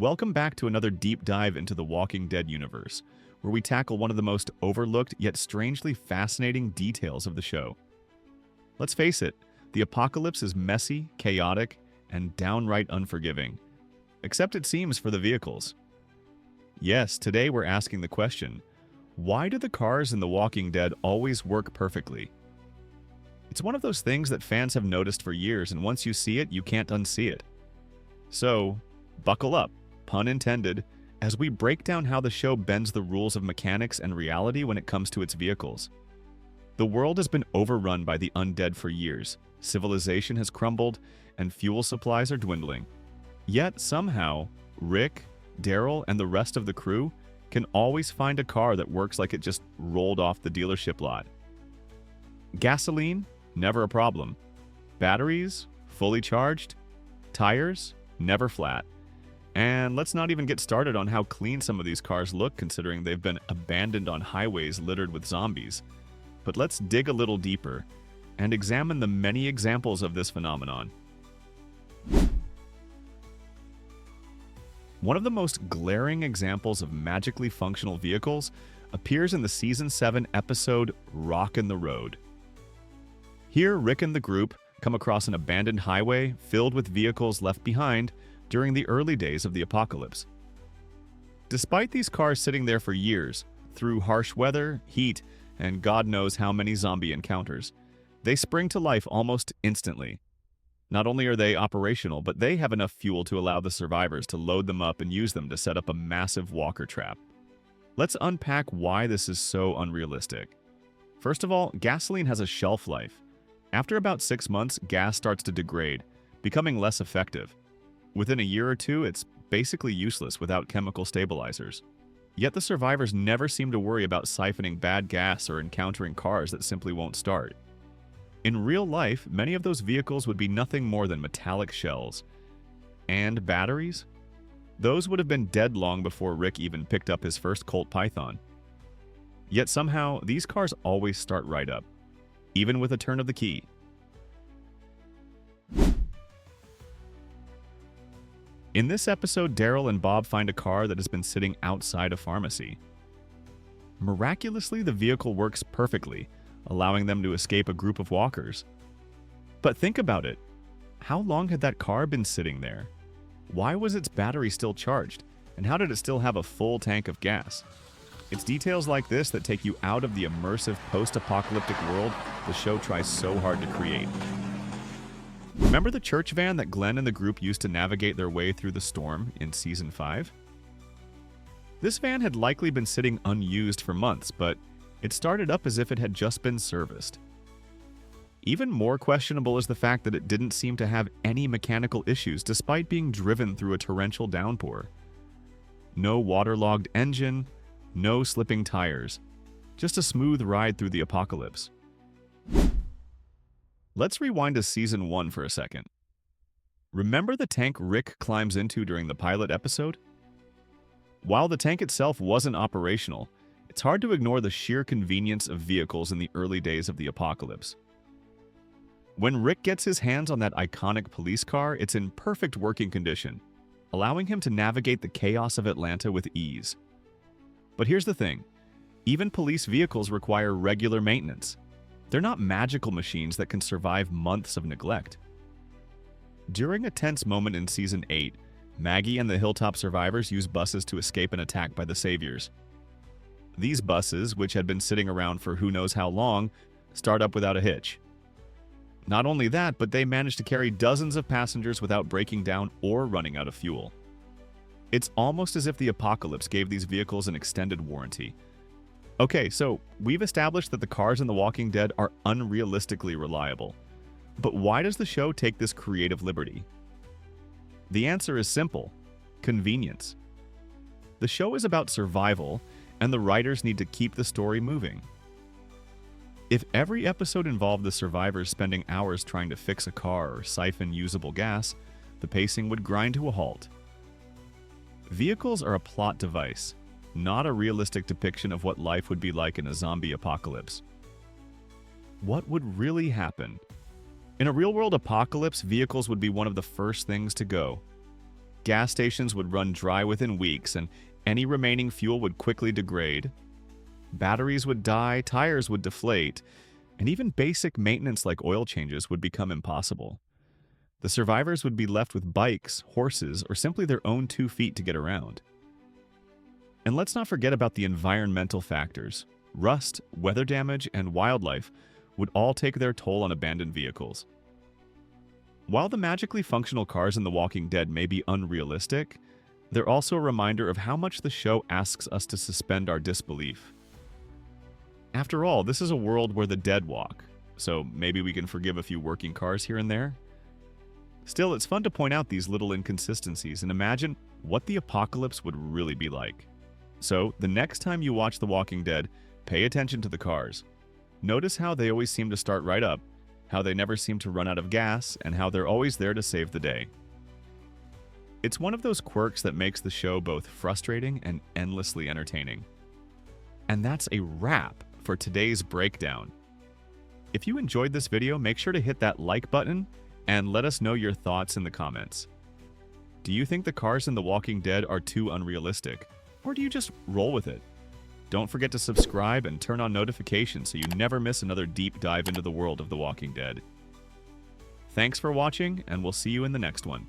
Welcome back to another deep dive into the Walking Dead universe, where we tackle one of the most overlooked yet strangely fascinating details of the show. Let's face it, the apocalypse is messy, chaotic, and downright unforgiving. Except it seems for the vehicles. Yes, today we're asking the question, why do the cars in The Walking Dead always work perfectly? It's one of those things that fans have noticed for years, and once you see it, you can't unsee it. So, buckle up, pun intended, as we break down how the show bends the rules of mechanics and reality when it comes to its vehicles. The world has been overrun by the undead for years, civilization has crumbled, and fuel supplies are dwindling. Yet somehow, Rick, Daryl, and the rest of the crew can always find a car that works like it just rolled off the dealership lot. Gasoline? Never a problem. Batteries? Fully charged? Tires? Never flat. And let's not even get started on how clean some of these cars look considering they've been abandoned on highways littered with zombies. But let's dig a little deeper and examine the many examples of this phenomenon. One of the most glaring examples of magically functional vehicles appears in the Season 7 episode Rockin' the Road. Here, Rick and the group come across an abandoned highway filled with vehicles left behind during the early days of the apocalypse. Despite these cars sitting there for years, through harsh weather, heat, and God knows how many zombie encounters, they spring to life almost instantly. Not only are they operational, but they have enough fuel to allow the survivors to load them up and use them to set up a massive walker trap. Let's unpack why this is so unrealistic. First of all, gasoline has a shelf life. After about 6 months, gas starts to degrade, becoming less effective. Within a year or two, it's basically useless without chemical stabilizers. Yet the survivors never seem to worry about siphoning bad gas or encountering cars that simply won't start. In real life, many of those vehicles would be nothing more than metallic shells. And batteries? Those would have been dead long before Rick even picked up his first Colt Python. Yet somehow, these cars always start right up, even with a turn of the key. In this episode, Daryl and Bob find a car that has been sitting outside a pharmacy. Miraculously, the vehicle works perfectly, allowing them to escape a group of walkers. But think about it. How long had that car been sitting there? Why was its battery still charged? And how did it still have a full tank of gas? It's details like this that take you out of the immersive post-apocalyptic world the show tries so hard to create. Remember the church van that Glenn and the group used to navigate their way through the storm in Season 5? This van had likely been sitting unused for months, but it started up as if it had just been serviced. Even more questionable is the fact that it didn't seem to have any mechanical issues despite being driven through a torrential downpour. No waterlogged engine, no slipping tires, just a smooth ride through the apocalypse. Let's rewind to Season 1 for a second. Remember the tank Rick climbs into during the pilot episode? While the tank itself wasn't operational, it's hard to ignore the sheer convenience of vehicles in the early days of the apocalypse. When Rick gets his hands on that iconic police car, it's in perfect working condition, allowing him to navigate the chaos of Atlanta with ease. But here's the thing, even police vehicles require regular maintenance. They're not magical machines that can survive months of neglect. During a tense moment in Season 8, Maggie and the Hilltop survivors use buses to escape an attack by the Saviors. These buses, which had been sitting around for who knows how long, start up without a hitch. Not only that, but they manage to carry dozens of passengers without breaking down or running out of fuel. It's almost as if the apocalypse gave these vehicles an extended warranty. Okay, so we've established that the cars in The Walking Dead are unrealistically reliable. But why does the show take this creative liberty? The answer is simple: convenience. The show is about survival, and the writers need to keep the story moving. If every episode involved the survivors spending hours trying to fix a car or siphon usable gas, the pacing would grind to a halt. Vehicles are a plot device, not a realistic depiction of what life would be like in a zombie apocalypse. What would really happen? In a real-world apocalypse, vehicles would be one of the first things to go. Gas stations would run dry within weeks, and any remaining fuel would quickly degrade. Batteries would die, tires would deflate, and even basic maintenance like oil changes would become impossible. The survivors would be left with bikes, horses, or simply their own 2 feet to get around. And let's not forget about the environmental factors. Rust, weather damage, and wildlife would all take their toll on abandoned vehicles. While the magically functional cars in The Walking Dead may be unrealistic, they're also a reminder of how much the show asks us to suspend our disbelief. After all, this is a world where the dead walk, so maybe we can forgive a few working cars here and there. Still, it's fun to point out these little inconsistencies and imagine what the apocalypse would really be like. So, the next time you watch The Walking Dead, pay attention to the cars. Notice how they always seem to start right up, how they never seem to run out of gas, and how they're always there to save the day. It's one of those quirks that makes the show both frustrating and endlessly entertaining. And that's a wrap for today's breakdown. If you enjoyed this video, make sure to hit that like button and let us know your thoughts in the comments. Do you think the cars in The Walking Dead are too unrealistic, or do you just roll with it? Don't forget to subscribe and turn on notifications so you never miss another deep dive into the world of The Walking Dead. Thanks for watching, and we'll see you in the next one.